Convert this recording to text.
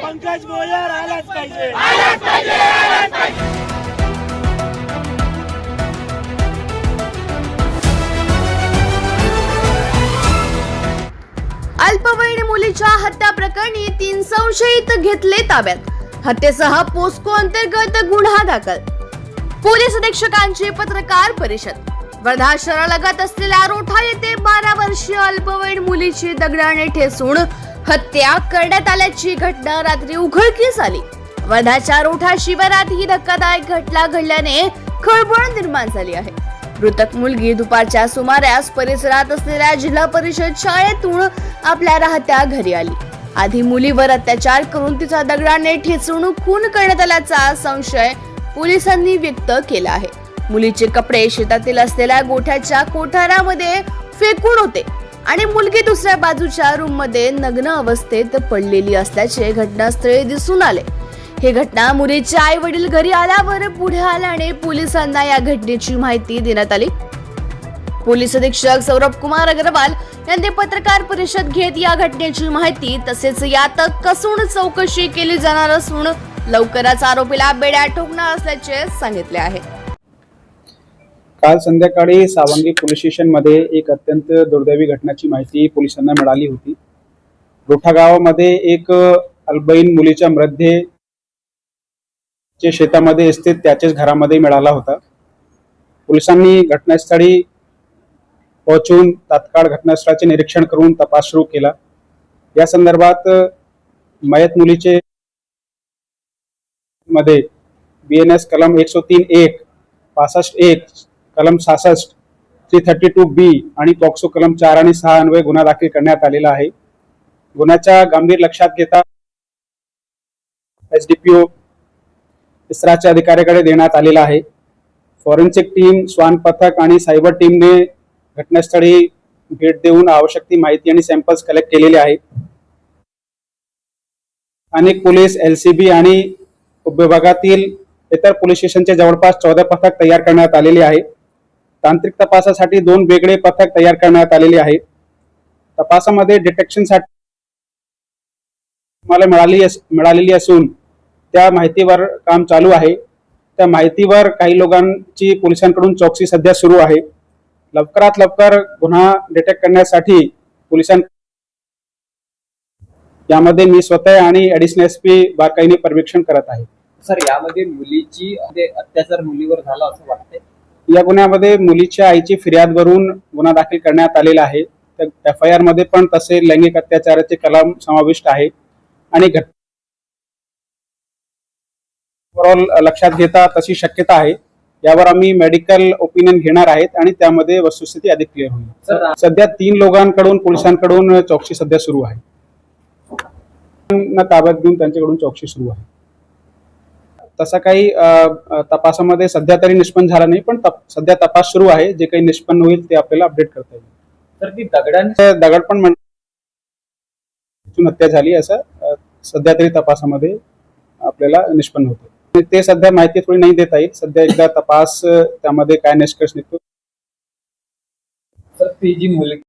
पंकज भोयर आलाच पाहिजे। अल्पवयीन मुलीच्या हत्या प्रकरणी 3 संशयित घेतले ताब्यात। हत्येसह पोस्को अंतर्गत गुन्हा दाखल। पोलीस अधीक्षकांची पत्रकार परिषद। वर्धा शहरालगत असलेल्या रोठा येथे 12 वर्षीय अल्पवयीन मुलीची दगडाने ठेचून हत्या करण्यात आल्याची घटना रात्री उघडकीस आली। वर्धाच्या रोठा शिवारात ही धक्कादायक घटना घडल्याने खळबळ निर्माण झाली आहे। मृतक मुलगी दुपारच्या सुमारास परिसरात असलेल्या जिल्हा परिषद शाळेतून आपल्या राहत्या घरी आली। आधी मुलीवर अत्याचार करून तिचा दगडाने ठेचून खून करण्यात आल्याचा संशय पोलिसांनी व्यक्त केला आहे। मुलीचे कपडे शेतातील असलेल्या गोठ्याच्या कोठारामध्ये फेकून होते आणि मुलगी दुसऱ्या बाजूच्या रूम मध्ये नग्न अवस्थेत पडलेली असल्याचे घटनास्थळी दिसून आले। ही घटना मुलीचे आई वडील घरी आल्यावर पुढे आल्याने पोलिसांना या घटनेची माहिती देण्यात आली। पोलीस अधीक्षक सौरभ कुमार अग्रवाल यांनी पत्रकार परिषद घेत या घटनेची माहिती तसेच यात कसून चौकशी केली जाणार असून लवकरच आरोपीला बेड्या ठोकणार असल्याचे सांगितले आहे। काल संध्याकाळी सावंगी पोलीस स्टेशन मध्ये एक अत्यंत दुर्दैवी घटनेची माहिती पोलिसांना मिळाली होती। रोठा गावामध्ये एक अल्पवयीन मुलीचा मृतदेह जे शेतामध्ये स्थित त्याच्याच घरामध्ये मिळाला होता। पोलिसांनी घटनास्थळी पोहोचून तात्काळ घटनास्थळाचे निरीक्षण करून तपास सुरू केला। या संदर्भात मयत मुलीचे मध्ये बीएनएस कलम 103(1), 65(1), कलम 66, 332B आणि पॉक्सो कलम 4 आणि 6 अन्वये गुन्हा दाखल करण्यात आलेला आहे। गुन्ह्याचा गंभीर लक्षात घेता एसडीपीओ इस्राच्या अधिकाऱ्याकडे देण्यात आलेला आहे। फॉरेन्सिक टीम, श्वान पथक आणि सायबर टीमने घटनास्थळी भेट देऊन आवश्यक ती माहिती आणि सॅम्पल्स कलेक्ट केलेले आहेत। अनेक पोलीस, एलसीबी आणि उपविभागातील इतर पोलीस स्टेशनचे जवळपास 14 पथक तयार करण्यात आलेले आहे। तांत्रिक तपासासाठी 2 वेगळे पथक तयार करण्यात आलेले आहेत। तपासामध्ये डिटेक्शनसाठी मला मिळालेली असून त्या माहितीवर काम चालू आहे। त्या माहितीवर काही लोकांची पोलिसांकडून चौकशी सध्या सुरू आहे। लवकरात लवकर गुन्हा डिटेक्ट करण्यासाठी पोलिसांनी यामध्ये मी स्वतः आणि ऍडिशनल एसपी बारकाईने पर्यवेक्षण करत आहे। सर, यामध्ये मुलीची अत्याचार मुलीवर झाला असं वाटतंय? या गुन्ह्यामध्ये मुलीच्या आईची फिर्यादवरून गुन्हा दाखल करण्यात आलेला आहे। एफआयआर मध्ये पण तसे लैंगिक अत्याचाराचे कलम समाविष्ट आहे आणि ओव्हरऑल लक्षात घेता तशी शक्यता आहे। यावर आम्ही मेडिकल ओपिनियन घेणार आहेत आणि त्यामध्ये वस्तुस्थिती अधिक क्लिअर होईल। सध्या 3 लोकांकडून पोलिसांकडून चौकशी सध्या सुरू आहे। ताब्यात घेऊन त्यांच्याकडून चौकशी सुरू आहे। तसा काही तपासामध्ये सध्या तरी निष्पन्न झाला नाही, पण सध्या तपास सुरू आहे। जे काही निष्पन्न होईल ते आपल्याला अपडेट करता येईल। तर ती दगड पण हत्या झाली असं सध्या तरी तपासामध्ये आपल्याला निष्पन्न होतं। ते सध्या माहिती थोडी नाही देता येईल। सध्या एकदा तपास त्यामध्ये काय निष्कर्ष निघतो। तर ती जी मुलगी